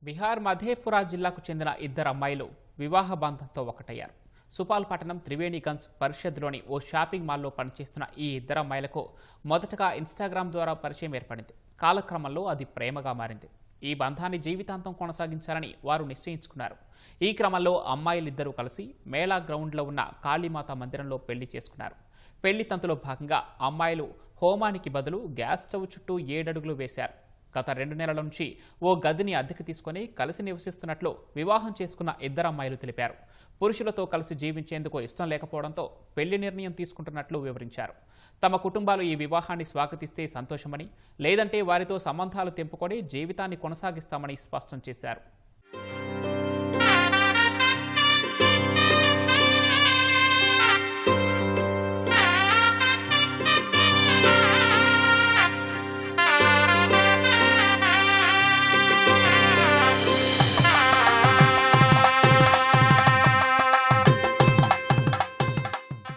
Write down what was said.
బీహార్ మధేపురా జిల్లాకు చెందిన ఇద్దరు అమ్మాయిలు వివాహ బంధంతో ఒకటయ్యారు. సుపాల్ పట్టణం త్రివేణిగంజ్ పరిషత్లోని ఓ షాపింగ్ మాల్లో పనిచేస్తున్న ఈ ఇద్దరు అమ్మాయిలకు మొదటగా ఇన్స్టాగ్రామ్ ద్వారా పరిచయం ఏర్పడింది. కాలక్రమంలో అది ప్రేమగా మారింది. ఈ బంధాన్ని జీవితాంతం కొనసాగించాలని వారు నిశ్చయించుకున్నారు. ఈ క్రమంలో అమ్మాయిలిద్దరూ కలిసి మేళా గ్రౌండ్లో ఉన్న కాళీమాత మందిరంలో పెళ్లి చేసుకున్నారు. పెళ్లి తంతులో భాగంగా అమ్మాయిలు హోమానికి బదులు గ్యాస్ స్టవ్ చుట్టూ 7 అడుగులు వేశారు. గత 2 నెలల నుంచి ఓ గదిని అద్దెకు తీసుకుని కలిసి నివసిస్తున్నట్లు వివాహం చేసుకున్న ఇద్దరు అమ్మాయిలు తెలిపారు. పురుషులతో కలిసి జీవించేందుకు ఇష్టం లేకపోవడంతో పెళ్లి నిర్ణయం తీసుకుంటున్నట్లు వివరించారు. తమ కుటుంబాలు ఈ వివాహాన్ని స్వాగతిస్తే సంతోషమని, లేదంటే వారితో సంబంధాలు తెంపుకొని జీవితాన్ని కొనసాగిస్తామని స్పష్టం చేశారు.